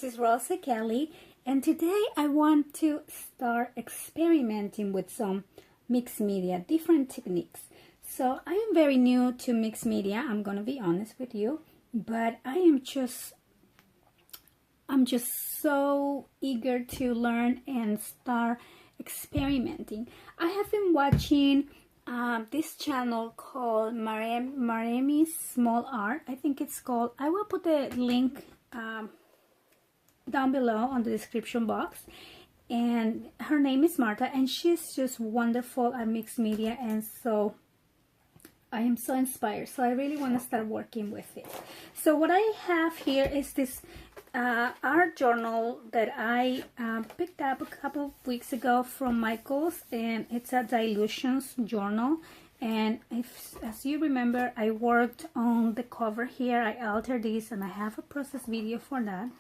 this is Rosa Kelly, and today I want to start experimenting with some mixed media, different techniques. So I am very new to mixed media, I'm gonna be honest with you, but I'm just so eager to learn and start experimenting. I have been watching this channel called Maremi's Small Art. I think it's called. I will put the link down below on the description box. And her name is Marta, and she's just wonderful at mixed media, and so I am so inspired. So I really want to start working with it. So what I have here is this art journal that I picked up a couple of weeks ago from Michael's, and it's a dilutions journal. And as you remember, I worked on the cover here. I altered this, and I have a process video for that.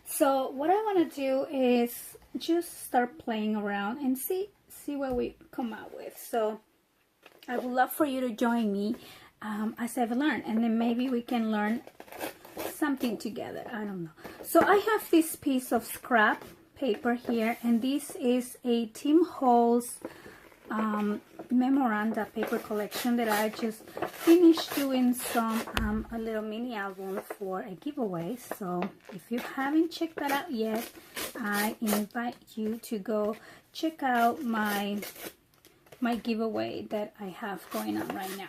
So what I want to do is just start playing around and see what we come out with. So I would love for you to join me as I've learned, and then maybe we can learn something together. I don't know. So I have this piece of scrap paper here, and this is a Tim Holtz memoranda paper collection that I just finished doing some a little mini album for a giveaway. So if you haven't checked that out yet, I invite you to go check out my giveaway that I have going on right now.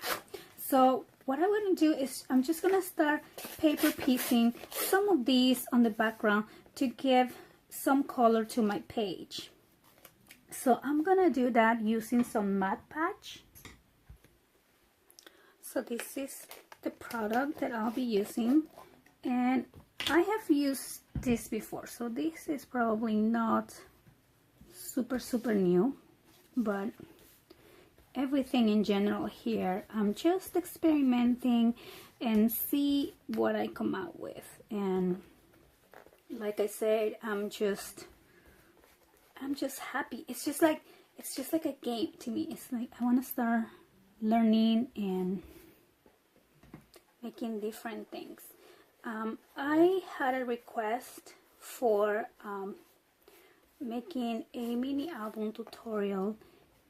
So what I want to do is I'm just going to start paper piecing some of these on the background to give some color to my page. So I'm going to do that using some matte patch. So this is the product that I'll be using, and I have used this before, so this is probably not super new, but everything in general here, I'm just experimenting and see what I come out with. And like I said, I'm just happy. It's just like a game to me. It's like I want to start learning and making different things. I had a request for making a mini album tutorial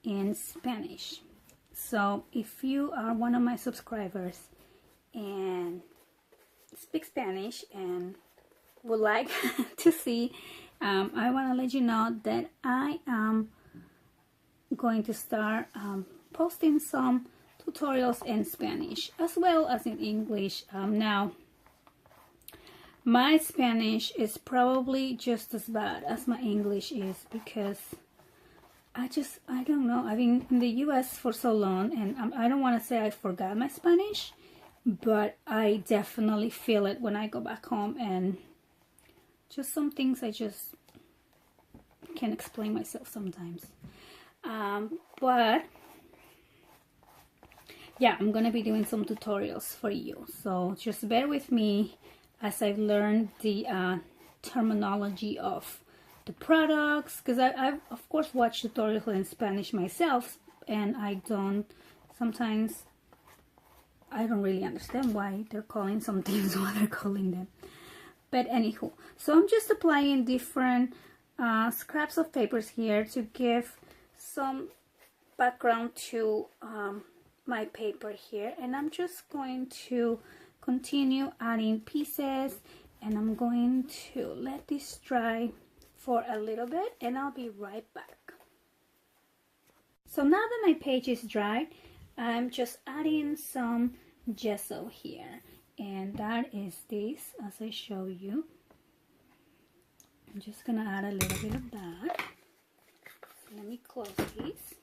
in Spanish. So if you are one of my subscribers and speak Spanish and would like to see, I want to let you know that I am going to start posting some tutorials in Spanish as well as in English. Now my Spanish is probably just as bad as my English is, because I don't know, I've been in the US for so long, and I don't want to say I forgot my Spanish, but I definitely feel it when I go back home, and just some things I just can't explain myself sometimes. But yeah, I'm gonna be doing some tutorials for you, so just bear with me as I've learned the terminology of the products, because I've of course watched tutorials in Spanish myself, and sometimes I don't really understand why they're calling some things what they're calling them. But anywho, so I'm just applying different scraps of papers here to give some background to my paper here, and I'm just going to continue adding pieces, and I'm going to let this dry for a little bit, and I'll be right back. So now that my page is dry, I'm just adding some gesso here, and that is this, as I show you. I'm just gonna add a little bit of that. So let me close these.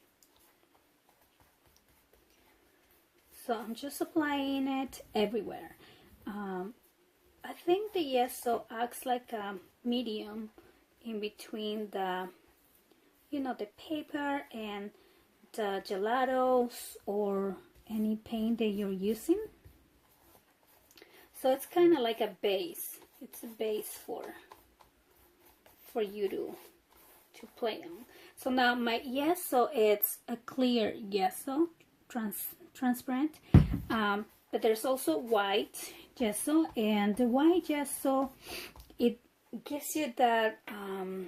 So I'm just applying it everywhere. I think the gesso acts like a medium in between the paper and the gelatos or any paint that you're using. So it's kind of like a base. It's a base for you to play on. So now my gesso, it's a clear gesso, transparent, but there's also white gesso, and the white gesso, it gives you that I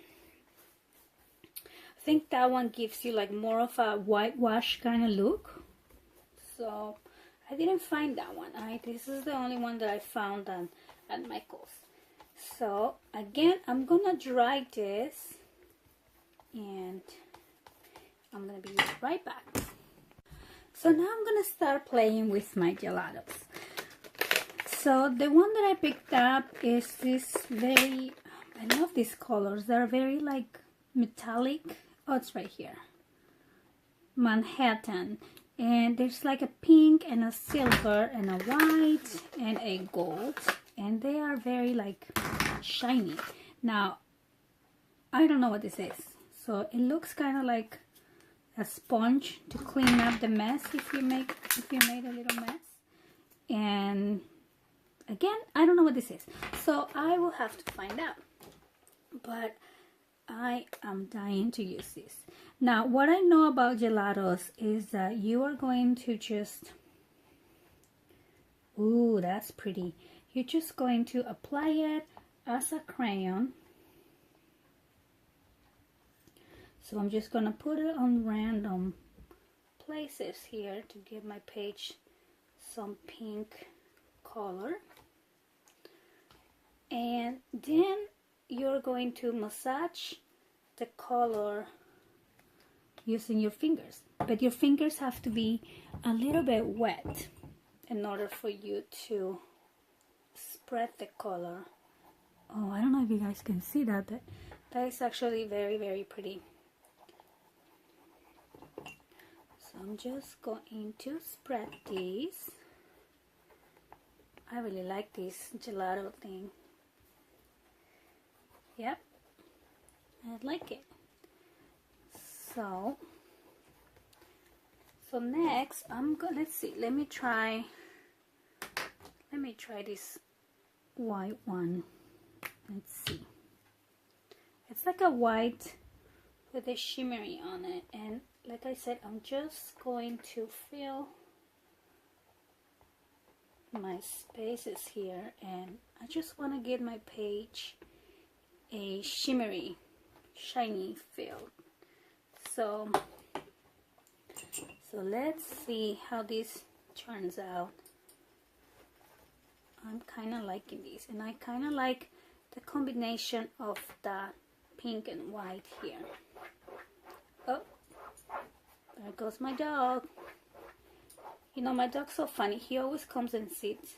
think that one gives you like more of a whitewash kind of look. So I didn't find that one. This is the only one that I found at Michael's. So again, I'm gonna dry this and I'm gonna be right back. So now I'm gonna start playing with my gelatos. So the one that I picked up is this very, I love these colors. They're very like metallic. Oh, it's right here. Manhattan. And there's like a pink and a silver and a white and a gold. And they are very like shiny. Now, I don't know what this is. So it looks kind of like a sponge to clean up the mess if you made a little mess. And again, I don't know what this is, so I will have to find out. But I am dying to use this. Now, what I know about gelatos is that you are going to just, ooh, that's pretty. You're just going to apply it as a crayon. So I'm just gonna put it on random places here to give my page some pink color. And then you're going to massage the color using your fingers. But your fingers have to be a little bit wet in order for you to spread the color. Oh, I don't know if you guys can see that, but that is actually very, very pretty. So I'm just going to spread these. I really like this gelato thing. Yep, I like it. So next I'm gonna, let's see, let me try this white one. Let's see. It's like a white with a shimmery on it, and like I said, I'm just going to fill my spaces here, and I just want to give my page a shimmery, shiny feel. So let's see how this turns out. I'm kind of liking these, and I kind of like the combination of the pink and white here. Oh, there goes my dog. You know, my dog's so funny. He always comes and sits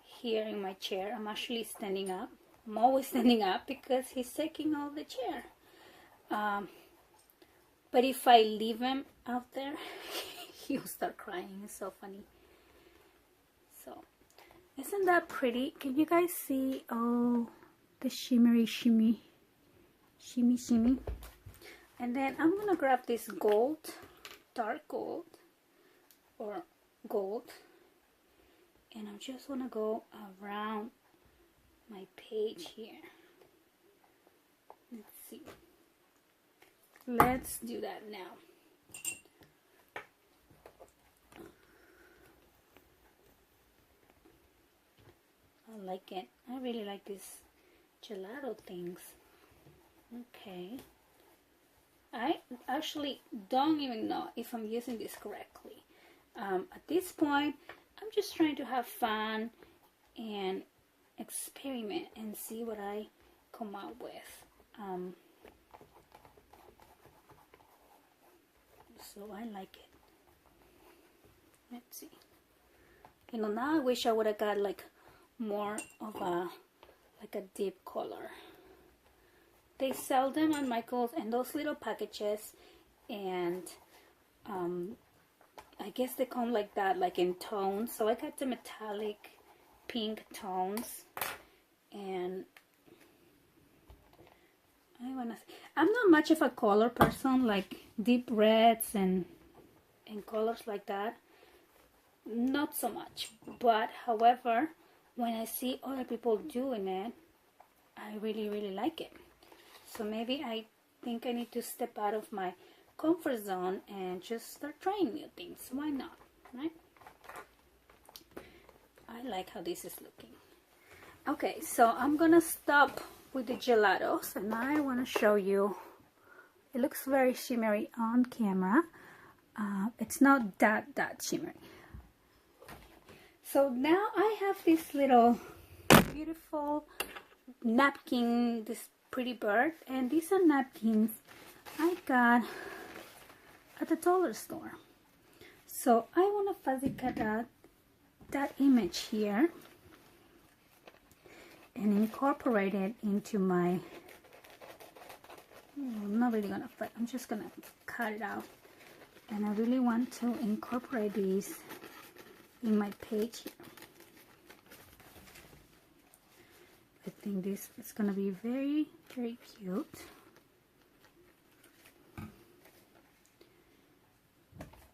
here in my chair. I'm actually standing up. I'm always standing up because he's taking all the chair. But if I leave him out there, he'll start crying. It's so funny. So, isn't that pretty? Can you guys see? Oh, the shimmery shimmy. And then I'm gonna grab this gold, dark gold, or gold, and I just want to go around my page here. Let's see. Let's do that now. I like it. I really like these gelato things. Okay. I actually don't even know if I'm using this correctly. At this point, I'm just trying to have fun and experiment and see what I come up with. So I like it. Let's see. You know, now I wish I would have got like more of a deep color. They sell them at Michael's in those little packages, and I guess they come like that, like in tones. So I got the metallic pink tones, and I'm not much of a color person, like deep reds and colors like that. Not so much. But however, when I see other people doing it, I really, really like it. So maybe I think I need to step out of my comfort zone and just start trying new things. Why not, right? I I like how this is looking. Okay, so I'm gonna stop with the gelatos, and I want to show you. It looks very shimmery on camera. It's not that shimmery. So now I have this little beautiful napkin, this pretty bird, and these are napkins I got at the dollar store. So I want to fuzzy cut that image here and incorporate it into my, I'm not really gonna cut, I'm just gonna cut it out, and I really want to incorporate these in my page here. I think this is gonna be very cute.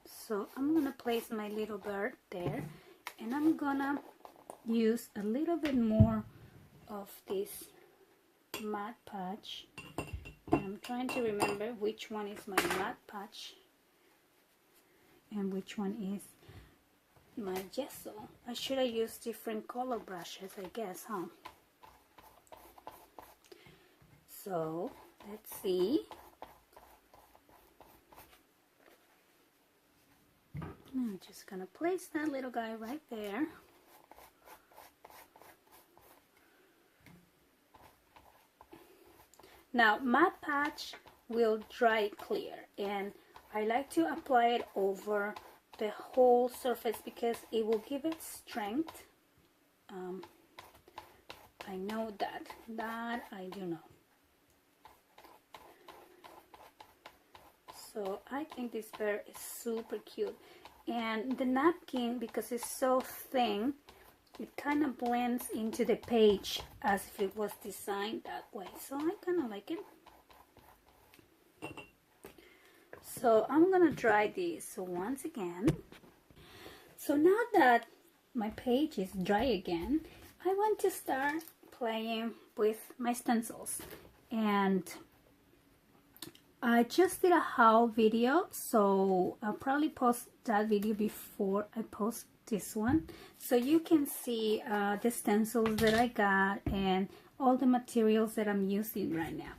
So I'm gonna place my little bird there, and I'm gonna use a little bit more of this matte patch. And I'm trying to remember which one is my matte patch and which one is my gesso. I should have used different color brushes, I guess, huh? So let's see. I'm just gonna place that little guy right there. Now, matte patch will dry clear, and I like to apply it over the whole surface because it will give it strength. I know that I do know. So I think this bird is super cute, and the napkin, because it's so thin, it kind of blends into the page as if it was designed that way. So I kind of like it. So I'm gonna dry this once again. So now that my page is dry again, I want to start playing with my stencils. And I just did a haul video, so I'll probably post that video before I post this one, so you can see the stencils that I got and all the materials that I'm using right now.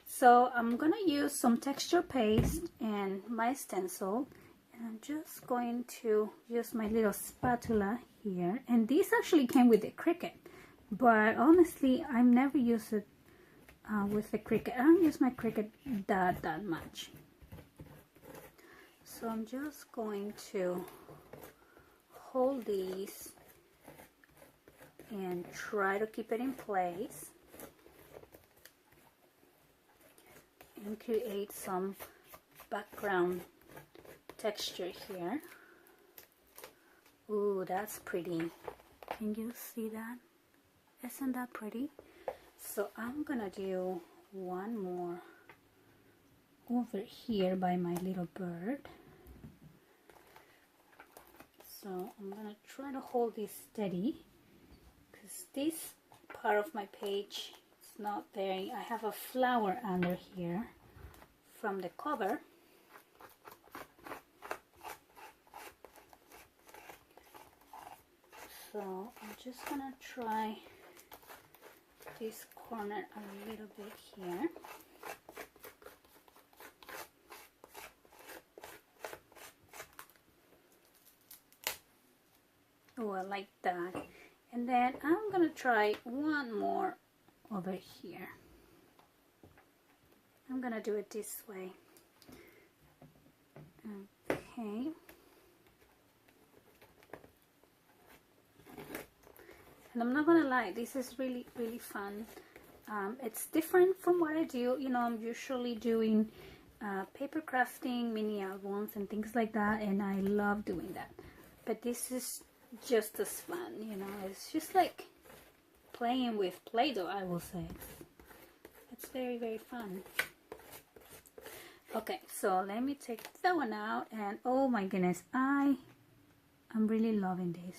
So I'm gonna use some texture paste and my stencil, and I'm just going to use my little spatula here. And this actually came with the Cricut, but honestly I've never used it with the Cricut. I don't use my Cricut that much. So I'm just going to hold these and try to keep it in place and create some background texture here. Ooh, that's pretty. Can you see that? Isn't that pretty? So I'm gonna do one more over here by my little bird. So I'm gonna try to hold this steady because this part of my page is not there. I have a flower under here from the cover. So I'm just gonna try this corner a little bit here. Oh, I like that. And then I'm gonna try one more over here. I'm gonna do it this way. Okay. And I'm not gonna lie, this is really fun. It's different from what I do. You know, I'm usually doing paper crafting, mini albums and things like that, and I love doing that. But this is just as fun, you know. It's just like playing with Play-Doh, I will say. It's very fun. Okay, so let me take that one out, and oh my goodness, I'm really loving this.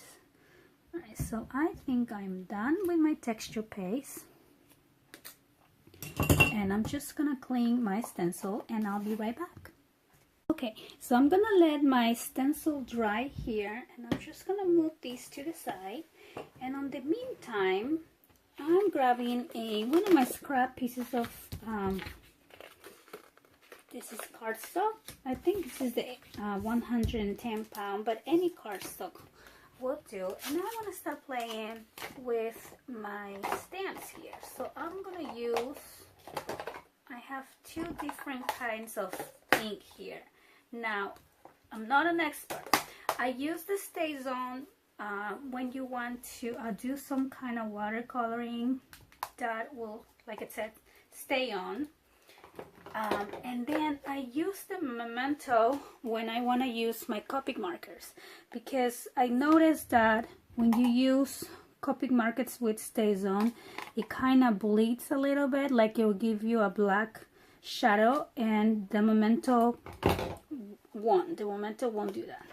Alright, so I think I'm done with my texture paste, and I'm just gonna clean my stencil and I'll be right back. Okay, so I'm gonna let my stencil dry here, and I'm just gonna move these to the side. And on the meantime, I'm grabbing one of my scrap pieces of this is cardstock. I think this is the 110 pound, but any cardstock will do. And I want to start playing with my stamps here. So I'm gonna use, I have two different kinds of ink here. Now, I'm not an expert. I use the Stay Zone when you want to do some kind of watercoloring that will, like it said, stay on. And then I use the Memento when I want to use my Copic markers, because I noticed that when you use Copic markers with Stay Zone, it kind of bleeds a little bit, like it will give you a black shadow, and the Memento won't do that.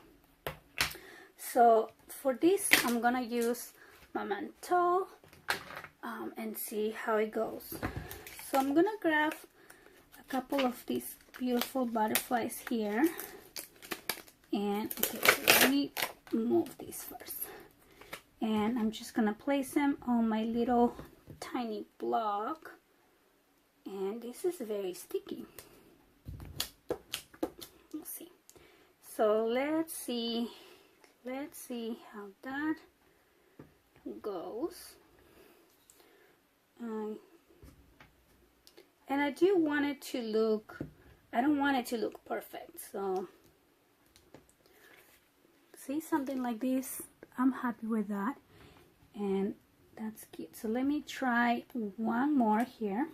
So for this, I'm gonna use Memento and see how it goes. So I'm gonna grab a couple of these beautiful butterflies here, and okay, so let me move these first, and I'm just gonna place them on my little tiny block. And this is very sticky. Let's see. So let's see how that goes. And I do want it to look, I don't want it to look perfect. So see, something like this, I'm happy with that. And that's cute. So let me try one more here.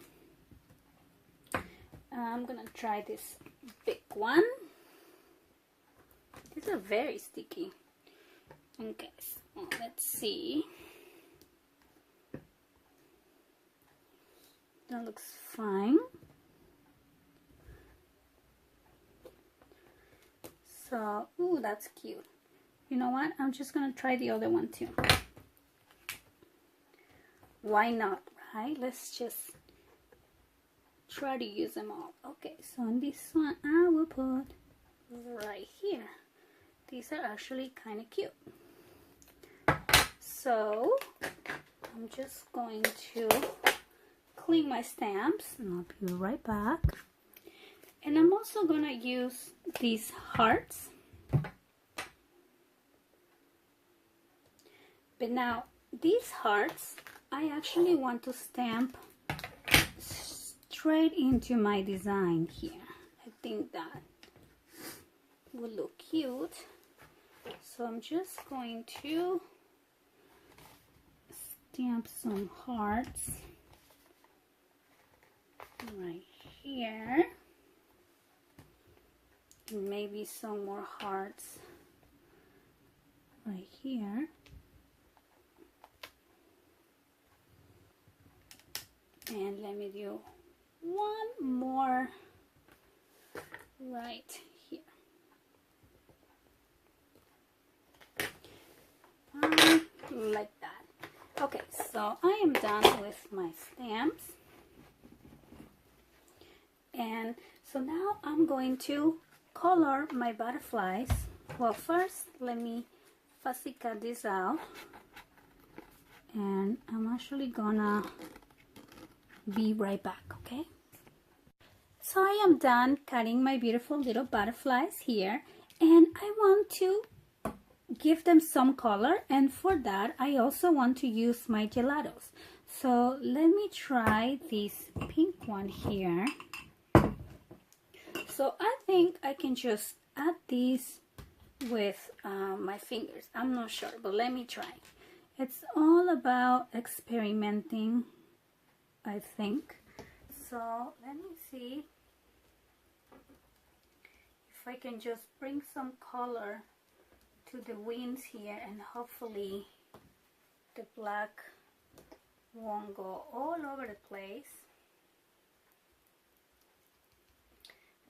I'm gonna try this big one. These are very sticky. Okay, so let's see. That looks fine. So, ooh, that's cute. You know what? I'm just gonna try the other one too. Why not, right? Let's just try to use them all. Okay, so on this one I will put right here. These are actually kind of cute. So I'm just going to clean my stamps, and I'll be right back. And I'm also gonna use these hearts. But now these hearts, I actually want to stamp straight into my design here. I think that will look cute. So I'm just going to stamp some hearts right here, and maybe some more hearts right here. And let me do one more right here. Like that. Okay, so I am done with my stamps. And so now I'm going to color my butterflies. Well, first let me fussy cut this out. And I'm actually gonna be right back, okay? So I am done cutting my beautiful little butterflies here, and I want to give them some color, and for that I also want to use my gelatos. So let me try this pink one here. So I think I can just add these with my fingers. I'm not sure, but let me try. It's all about experimenting, I think. So let me see if I can just bring some color to the wings here, and hopefully the black won't go all over the place.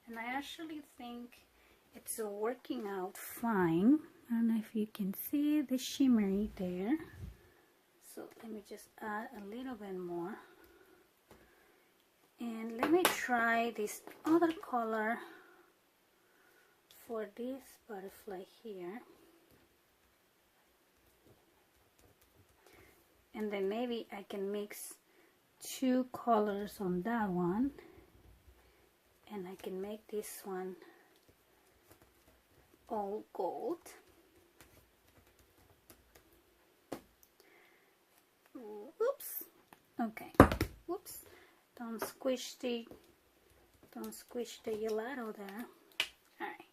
And I actually think it's working out fine. I don't know if you can see the shimmery there. So let me just add a little bit more. And let me try this other color for this butterfly here, and then maybe I can mix 2 colors on that one, and I can make this one all gold. Oops. Okay. Whoops. Don't squish the gelato there. Alright.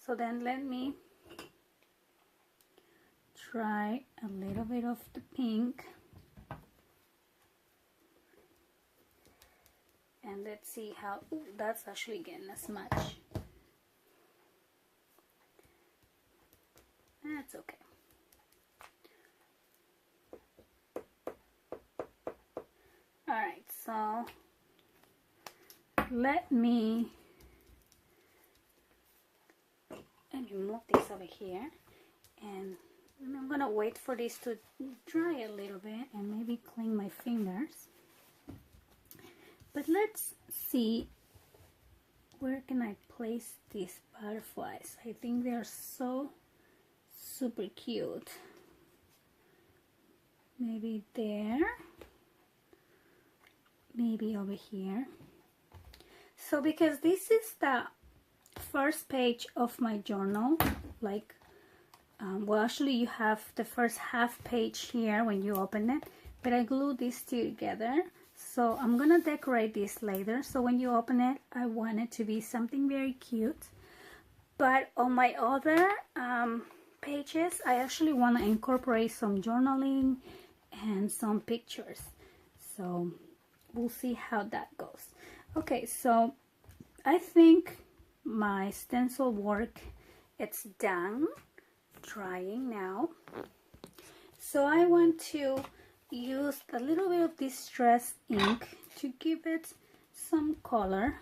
So then let me try a little bit of the pink. And let's see how, ooh, that's actually getting as much. That's okay. Alright, so let me move this over here, and I'm gonna wait for this to dry a little bit and maybe clean my fingers. But let's see, where can I place these butterflies? I think they're so super cute. Maybe there, maybe over here. So because this is the first page of my journal, like well, actually you have the first half page here when you open it, but I glued these two together. So I'm gonna decorate this later, so when you open it, I want it to be something very cute. But on my other pages, I actually want to incorporate some journaling and some pictures. So we'll see how that goes. Okay, so I think my stencil work, it's done, drying now. So I want to use a little bit of distress ink to give it some color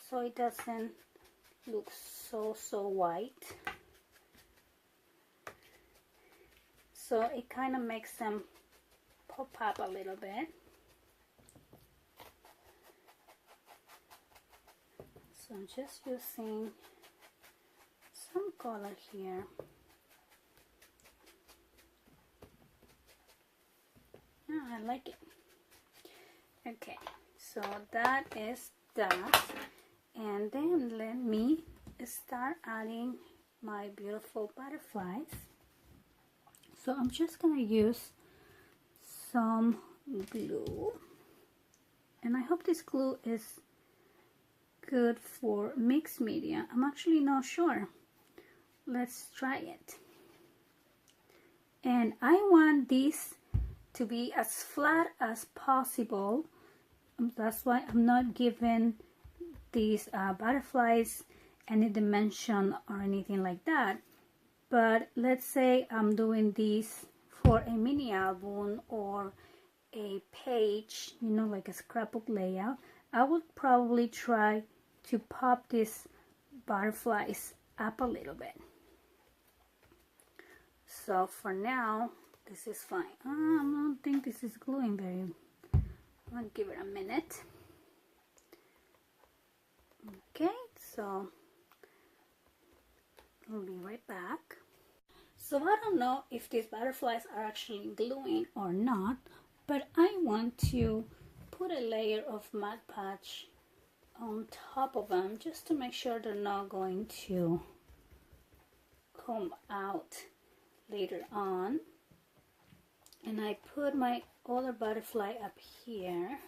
so it doesn't look so white. So it kind of makes them pop up a little bit. So I'm just using some color here. I like it. Okay, so that is that, and then let me start adding my beautiful butterflies. So I'm just gonna use some glue, and I hope this glue is good for mixed media. I'm actually not sure. Let's try it. And I want this to be as flat as possible. That's why I'm not giving these butterflies any dimension or anything like that. But let's say I'm doing this for a mini album or a page, you know, like a scrapbook layout. I would probably try to pop these butterflies up a little bit. So for now, this is fine. I don't think this is gluing very. I'm gonna give it a minute. Okay, so I'll be right back. So I don't know if these butterflies are actually gluing or not, but I want to put a layer of Mod Podge on top of them just to make sure they're not going to come out later on. And I put my other butterfly up here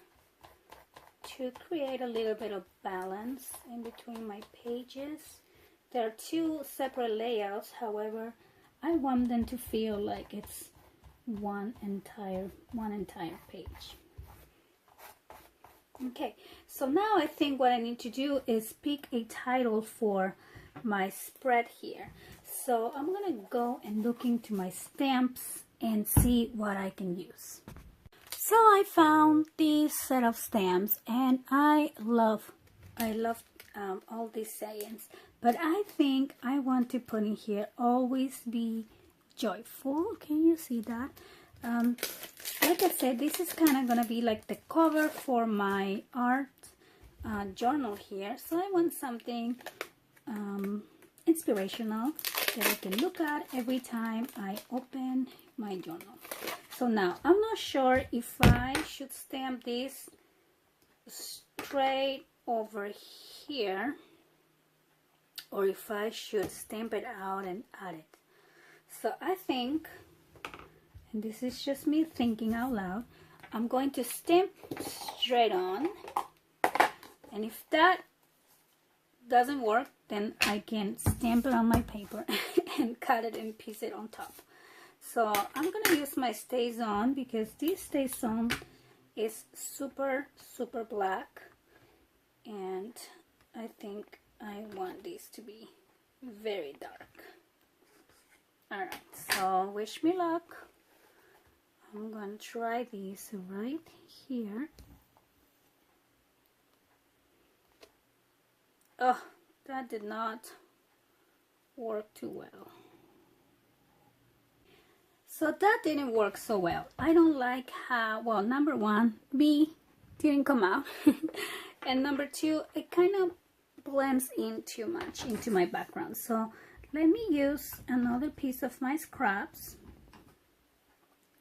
to create a little bit of balance in between my pages. There are two separate layouts, however, I want them to feel like it's one entire page. Okay, so now I think what I need to do is pick a title for my spread here. So I'm gonna go and look into my stamps and see what I can use. So I found this set of stamps, and I love all these sayings, but I think I want to put in here, always be joyful. Can you see that? Like I said, this is kind of gonna be like the cover for my art journal here, so I want something inspirational that I can look at every time I open my journal. So now I'm not sure if I should stamp this straight over here or if I should stamp it out and add it. So I think, and this is just me thinking out loud, I'm going to stamp straight on, and if that doesn't work, then I can stamp it on my paper and cut it and piece it on top. So I'm gonna use my StazOn because this StazOn is super black, and I think I want this to be very dark. Alright, so wish me luck. I'm gonna try this right here. Oh, that did not work too well. So that didn't work so well. I don't like how, well, number one, B didn't come out. And number two, it kind of blends in too much into my background. So let me use another piece of my scraps.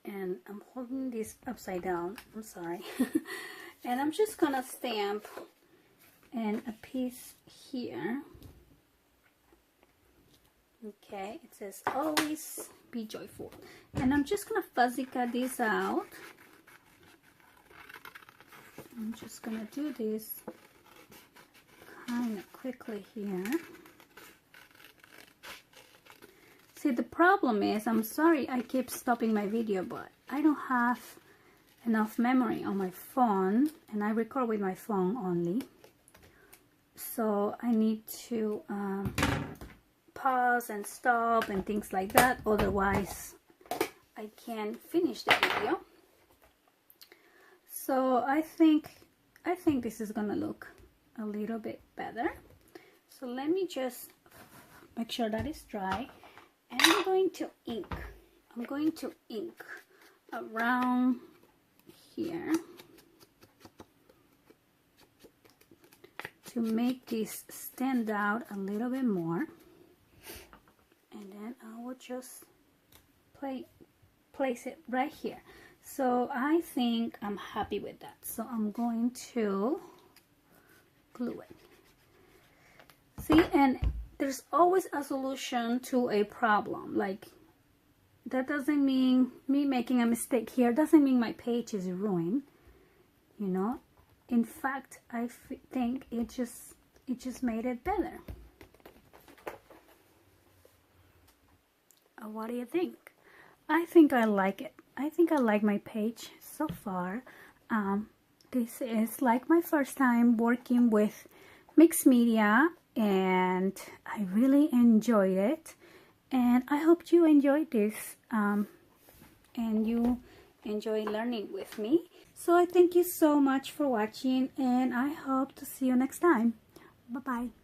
And I'm holding this upside down, I'm sorry. And I'm just gonna stamp and a piece here. Okay, it says always be joyful. And I'm just gonna fuzzy cut this out. I'm just gonna do this kind of quickly here. See, the problem is, I'm sorry I keep stopping my video, but I don't have enough memory on my phone, and I record with my phone only. So I need to pause and stop and things like that, otherwise I can't finish the video. So I think this is gonna look a little bit better. So let me just make sure that it's dry. And I'm going to ink around here to make this stand out a little bit more. And then I will just place it right here. So I think I'm happy with that. So I'm going to glue it. See, and there's always a solution to a problem. Like, that doesn't mean me making a mistake here doesn't mean my page is ruined, you know. In fact, I think it just made it better. What do you think? I think I like it. I think I like my page so far. This is like my first time working with mixed media, and I really enjoyed it, and I hope you enjoyed this and you enjoy learning with me. So I thank you so much for watching, and I hope to see you next time. Bye bye.